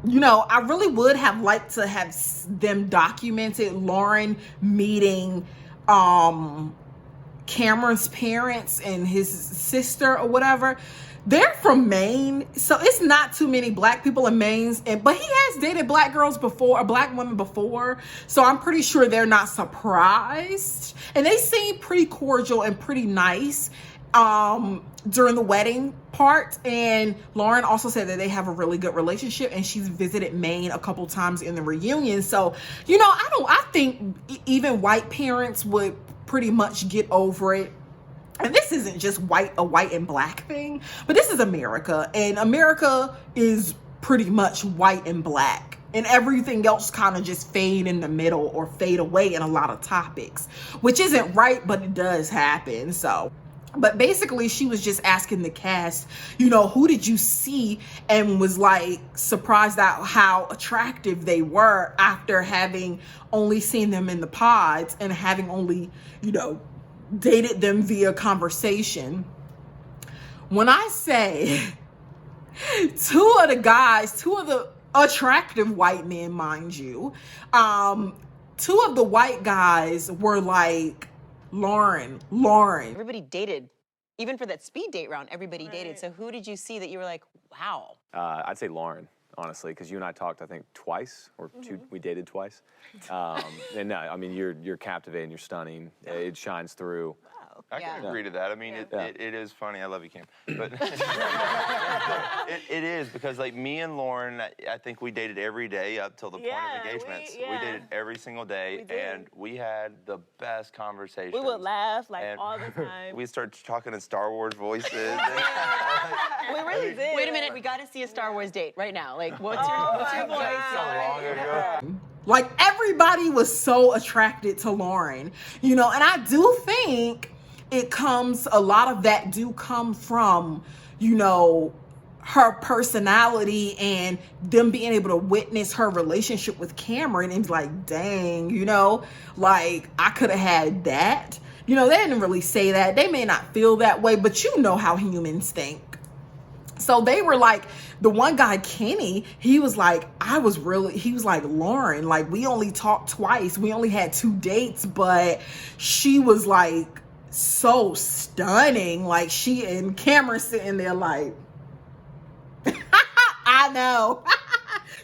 I really would have liked to have them documented Lauren meeting Cameron's parents and his sister or whatever. They're from Maine, so it's not too many black people in Maine, but he has dated black girls before, or black women before, so I'm pretty sure they're not surprised. And they seem pretty cordial and pretty nice during the wedding part. And Lauren also said that they have a really good relationship, and she's visited Maine a couple times in the reunion. So, I think even white parents would pretty much get over it. And this isn't just a white and black thing, but this is America, and America is pretty much white and black, and everything else kind of just fade in the middle or fade away in a lot of topics, which isn't right, but it does happen. So, but basically she was just asking the cast, who did you see and was like surprised at how attractive they were after having only seen them in the pods and having only, dated them via conversation. When I say two of the attractive white men, mind you, two of the white guys were like, Lauren. Everybody dated. Even for that speed date round, everybody dated. So who did you see that you were like, wow? I'd say Lauren, honestly, because you and I talked, I think, twice or two. We dated twice. And no, I mean, you're captivating, you're stunning. It shines through. I can agree to that. I mean, it is funny. I love you, Cam. But it is, because like me and Lauren, I think we dated every day up till the point of engagements. We dated every single day, and we had the best conversations. We would laugh all the time. We started talking in Star Wars voices. We really did. Wait a minute, we got to see a Star Wars date right now. Like, what's your voice? So long ago. Like, everybody was so attracted to Lauren, and I do think a lot of that do come from, her personality and them being able to witness her relationship with Cameron and be like, dang, like I could have had that. They didn't really say that. They may not feel that way, but you know how humans think. So they were like, the one guy, Kenny, he was like, Lauren, like we only talked twice. We only had 2 dates, but she was like so stunning. Like she and Cameron sitting there like, I know.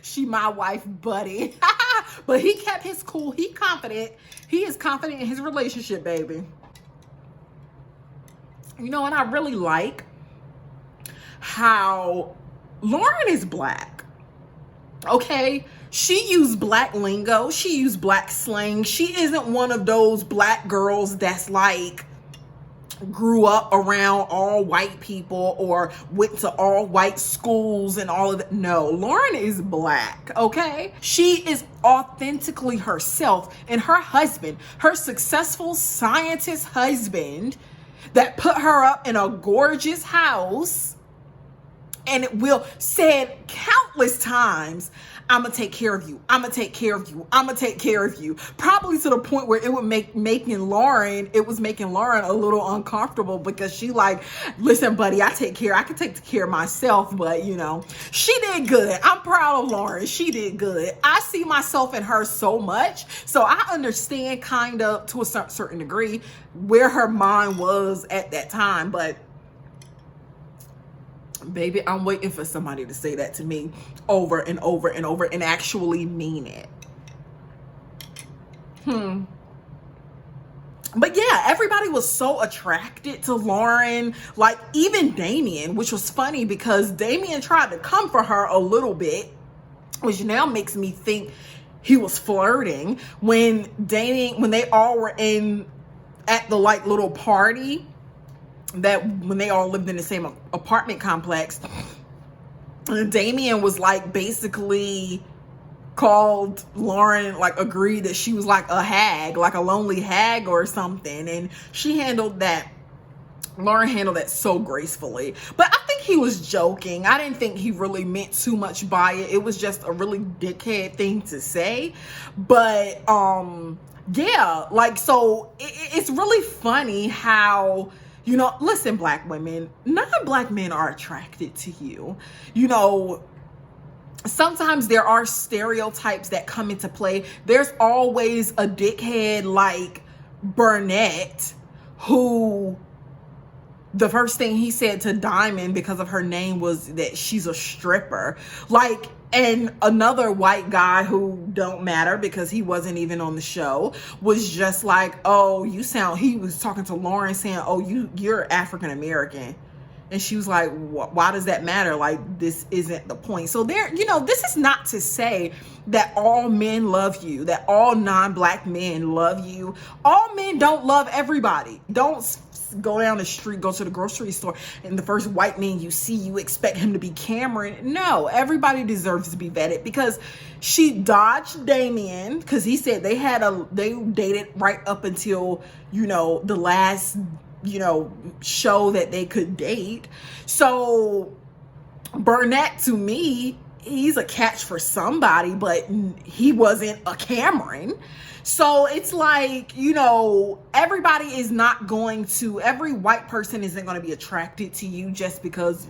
She my wife, buddy. But he kept his cool. He is confident in his relationship, baby. And I really like how Lauren is black. Okay? She used black lingo. She used black slang. She isn't one of those black girls that's like grew up around all white people or went to all white schools and all of that. No, Lauren is black, okay? She is authentically herself, and her husband, her successful scientist husband that put her up in a gorgeous house and said countless times, I'm gonna take care of you. I'm gonna take care of you. I'm gonna take care of you. Probably to the point where it would making Lauren a little uncomfortable, because she like, listen, buddy, I can take care of myself, but she did good. I'm proud of Lauren. She did good. I see myself in her so much. So I understand kind of to a certain degree where her mind was at that time, but baby, I'm waiting for somebody to say that to me over and over and over and actually mean it. But yeah, everybody was so attracted to Lauren, like even Damien, which was funny because Damien tried to come for her a little bit, which now makes me think he was flirting when they all were at the like little party, that when they all lived in the same apartment complex, and Damien was like basically called Lauren, like agreed that she was like a hag, like a lonely hag or something, and Lauren handled that so gracefully. But I think he was joking. I didn't think he really meant too much by it. It was just a really dickhead thing to say. But yeah, like, so it's really funny how, listen, black women, non-black men are attracted to you. sometimes there are stereotypes that come into play. There's always a dickhead like Burnett who the first thing he said to Diamond because of her name was that she's a stripper. Like, and another white guy who don't matter because he wasn't even on the show was just like, oh, you sound, he was talking to Lauren saying, oh, you're African American. And she was like, why does that matter? Like, this isn't the point. So there, you know, this is not to say that all men love you, that all non-black men love you. All men don't love everybody. Don't go down the street, go to the grocery store, and the first white man you see, you expect him to be Cameron. No, everybody deserves to be vetted, because she dodged Damien because he said they dated right up until, you know, the last, you know, show that they could date. So Burnett, to me, he's a catch for somebody, but he wasn't a Cameron. So it's like, you know, everybody is not going to, every white person isn't going to be attracted to you just because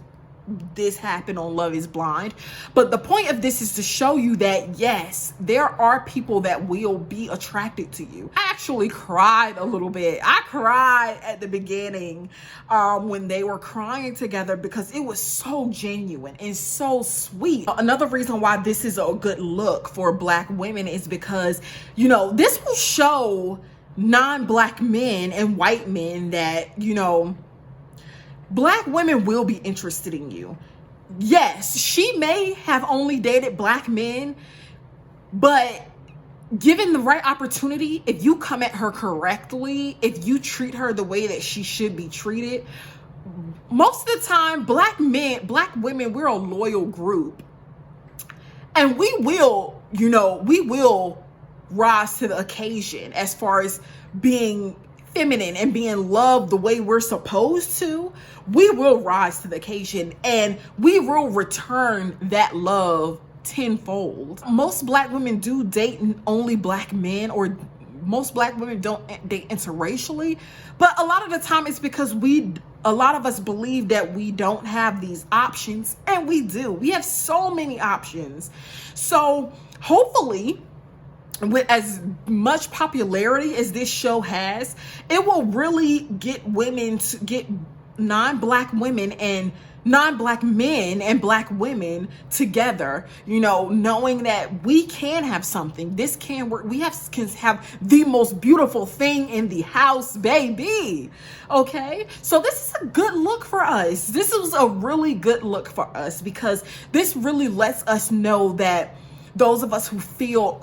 this happened on Love is Blind. But the point of this is to show you that, yes, there are people that will be attracted to you. I actually cried a little bit. I cried at the beginning when they were crying together because it was so genuine and so sweet. Another reason why this is a good look for black women is because, you know, this will show non-black men and white men that, you know, black women will be interested in you. Yes, she may have only dated black men, but given the right opportunity, if you come at her correctly, if you treat her the way that she should be treated, most of the time, black women, we're a loyal group. And we will, you know, we will rise to the occasion as far as being feminine and being loved the way we're supposed to. We will rise to the occasion and we will return that love tenfold. Most black women do date only black men, or most black women don't date interracially, but a lot of the time it's because a lot of us believe that we don't have these options, and we do. We have so many options. So hopefully, with as much popularity as this show has, it will really get women to get non-black women and non-black men and black women together, you know, knowing that we can have something. This can work. We can have the most beautiful thing in the house, baby. Okay, so this is a good look for us. This was a really good look for us because this really lets us know that those of us who feel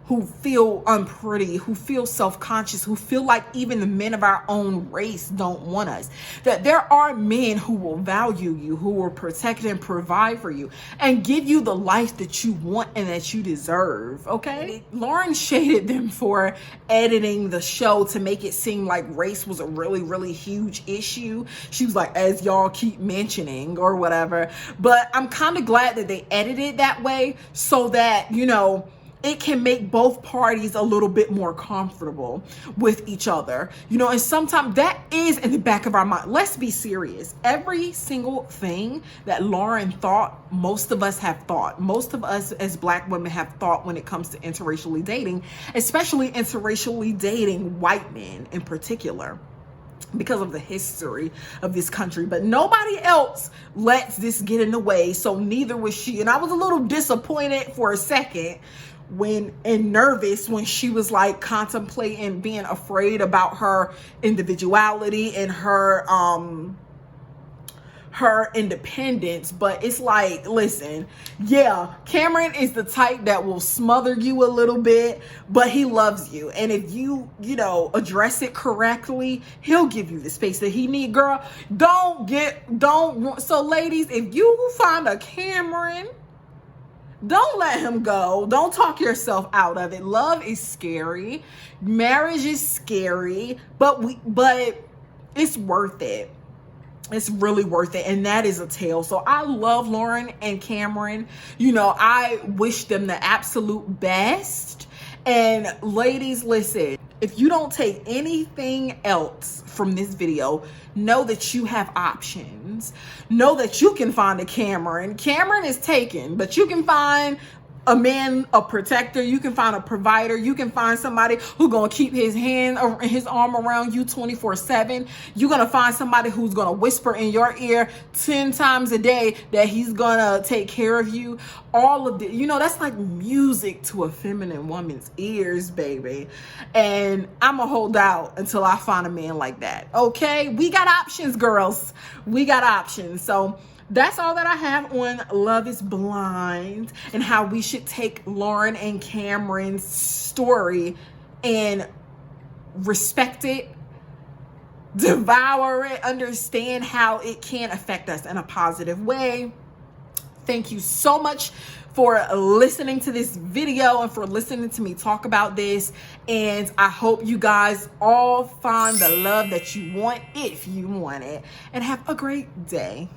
who feel unpretty, who feel self-conscious, who feel like even the men of our own race don't want us, that there are men who will value you, who will protect and provide for you and give you the life that you want and that you deserve. Okay, Lauren shaded them for editing the show to make it seem like race was a really, really huge issue. She was like, as y'all keep mentioning or whatever, but I'm kind of glad that they edited that way so that, you know, it can make both parties a little bit more comfortable with each other, you know, and sometimes that is in the back of our mind. Let's be serious. Every single thing that Lauren thought, most of us have thought. Most of us as black women have thought when it comes to interracially dating, especially interracially dating white men in particular, because of the history of this country. But nobody else lets this get in the way, so neither was she. And I was a little disappointed for a second and nervous when she was like contemplating being afraid about her individuality and her independence. But it's like, listen, yeah, Cameron is the type that will smother you a little bit, but he loves you, and if you know, address it correctly, he'll give you the space that he need. Girl, so ladies, if you find a Cameron, don't let him go. Don't talk yourself out of it. Love is scary. Marriage is scary, but it's worth it. It's really worth it. And that is a tale. So I love Lauren and Cameron. You know, I wish them the absolute best. And ladies, listen, if you don't take anything else from this video, know that you have options. Know that you can find a Cameron. Cameron is taken, but you can find a man, a protector. You can find a provider. You can find somebody who's gonna keep his hand or his arm around you 24/7. You're gonna find somebody who's gonna whisper in your ear 10 times a day that he's gonna take care of you. All of the, you know, that's like music to a feminine woman's ears, baby. And I'ma hold out until I find a man like that. Okay, we got options, girls. We got options. So that's all that I have on Love is Blind and how we should take Lauren and Cameron's story and respect it, devour it, understand how it can affect us in a positive way. Thank you so much for listening to this video and for listening to me talk about this. And I hope you guys all find the love that you want if you want it. And have a great day.